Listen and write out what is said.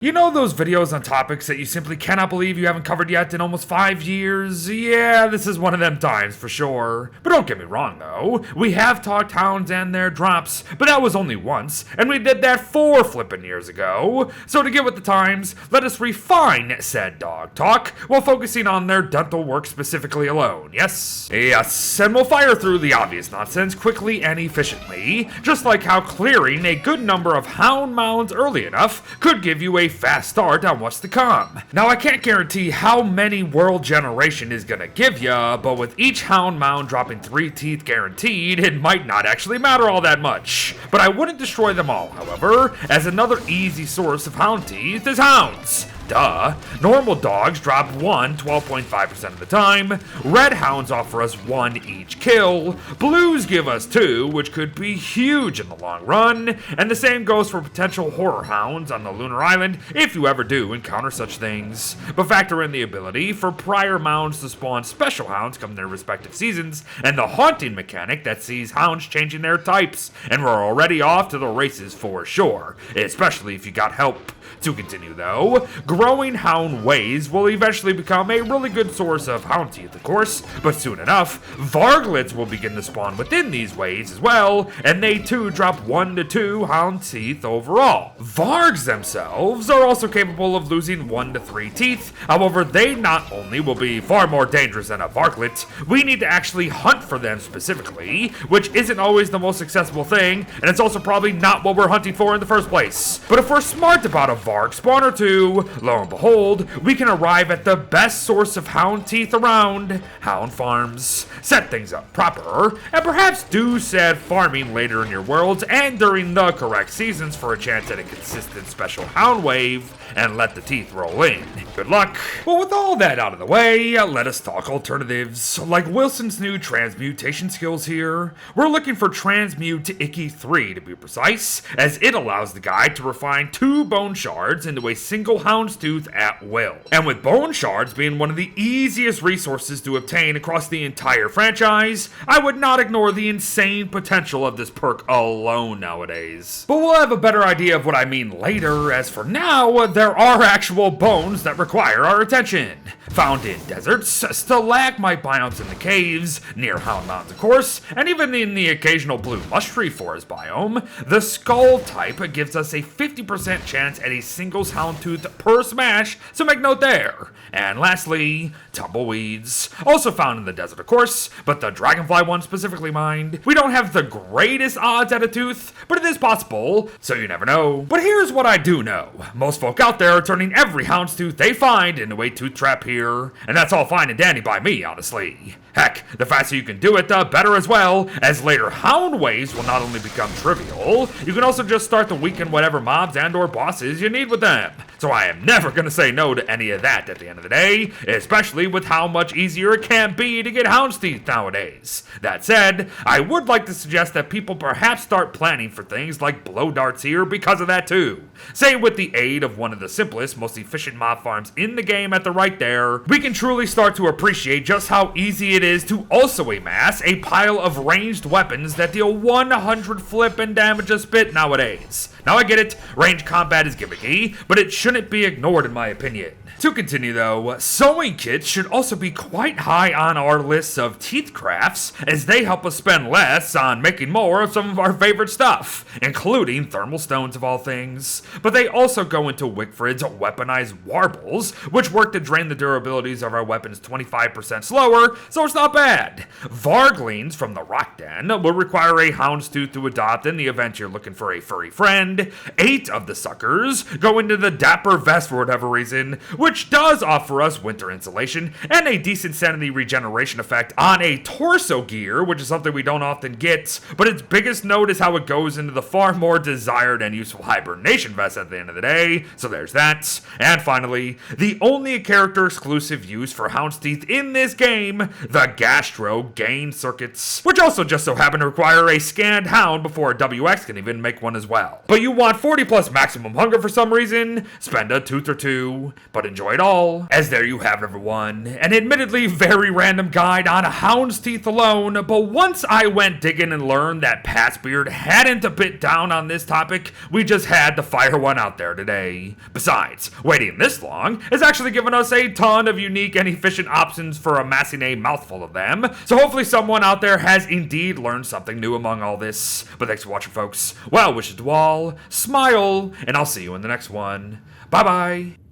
You know those videos on topics that you simply cannot believe you haven't covered yet in almost 5 years? Yeah, this is one of them times for sure. But don't get me wrong though, we have talked hounds and their drops, but that was only once, and we did that 4 flippin' years ago. So to get with the times, let us refine said dog talk while focusing on their dental work specifically alone, yes? Yes, and we'll fire through the obvious nonsense quickly and efficiently, just like how clearing a good number of hound mounds early enough could give you a fast start on what's to come. Now I can't guarantee how many World Generation is gonna give ya, but with each hound mound dropping 3 teeth guaranteed, it might not actually matter all that much. But I wouldn't destroy them all, however, as another easy source of hound teeth is hounds. Duh. Normal dogs drop 1 12.5% of the time, red hounds offer us 1 each kill, blues give us 2, which could be huge in the long run, and the same goes for potential horror hounds on the lunar island if you ever do encounter such things. But factor in the ability for prior mounds to spawn special hounds come their respective seasons, and the haunting mechanic that sees hounds changing their types, and we're already off to the races for sure, especially if you got help. To continue though, growing hound ways will eventually become a really good source of hound teeth, of course, but soon enough, varglets will begin to spawn within these ways as well, and they too drop 1 to 2 hound teeth overall. Vargs themselves are also capable of losing 1 to 3 teeth, however they not only will be far more dangerous than a varglet, we need to actually hunt for them specifically, which isn't always the most accessible thing, and it's also probably not what we're hunting for in the first place. But if we're smart about a varg spawn or 2, lo and behold, we can arrive at the best source of hound teeth around, hound farms. Set things up proper, and perhaps do said farming later in your worlds and during the correct seasons for a chance at a consistent special hound wave, and let the teeth roll in. Good luck. Well, with all that out of the way, let us talk alternatives. Like Wilson's new transmutation skills here, we're looking for Transmute Icky 3 to be precise, as it allows the guy to refine 2 bone shards into a single houndstooth at will. And with bone shards being one of the easiest resources to obtain across the entire franchise, I would not ignore the insane potential of this perk alone nowadays. But we'll have a better idea of what I mean later, as for now, there are actual bones that require our attention. Found in deserts, stalagmite biomes in the caves, near hound mountains of course, and even in the occasional blue mush tree forest biome, the skull type gives us a 50% chance at a single houndtooth per smash, so make note there. And lastly, tumbleweeds, also found in the desert of course, but the dragonfly one specifically mind. We don't have the greatest odds at a tooth, but it is possible, so you never know. But here's what I do know. Most folk out there are turning every houndstooth they find into a tooth trap here, and that's all fine and dandy by me, honestly. Heck, the faster you can do it, the better as well, as later hound waves will not only become trivial, you can also just start to weaken whatever mobs and or bosses you need with them. So I am never gonna say no to any of that at the end of the day, especially with how much easier it can be to get hound's teeth nowadays. That said, I would like to suggest that people perhaps start planning for things like blow darts here because of that too. Say with the aid of one of the simplest, most efficient mob farms in the game at the right there, we can truly start to appreciate just how easy it is to also amass a pile of ranged weapons that deal 100 flip and damage a spit nowadays. Now I get it, range combat is gimmicky, but it shouldn't be ignored in my opinion. To continue though, sewing kits should also be quite high on our list of teeth crafts, as they help us spend less on making more of some of our favorite stuff, including thermal stones of all things. But they also go into Wickfrid's weaponized warbles, which work to drain the durabilities of our weapons 25% slower, so it's not bad. Varglings from the Rock Den will require a houndstooth to adopt in the event you're looking for a furry friend. 8 of the suckers go into the Dapper Vest for whatever reason, which does offer us winter insulation and a decent sanity regeneration effect on a torso gear, which is something we don't often get, but its biggest note is how it goes into the far more desired and useful hibernation vest at the end of the day, so there's that. And finally, the only character exclusive use for hound's teeth in this game, the Gastro Gain Circuits, which also just so happen to require a scanned hound before a WX can even make one as well. But you want 40 plus maximum hunger for some reason, spend a tooth or 2, but enjoy enjoy it all. As there you have it, everyone. An admittedly very random guide on a hound's teeth alone, but once I went digging and learned that Pat's beard hadn't a bit down on this topic, we just had to fire one out there today. Besides, waiting this long has actually given us a ton of unique and efficient options for amassing a mouthful of them, so hopefully someone out there has indeed learned something new among all this. But thanks for watching, folks. Well wishes to all, smile, and I'll see you in the next one. Bye-bye.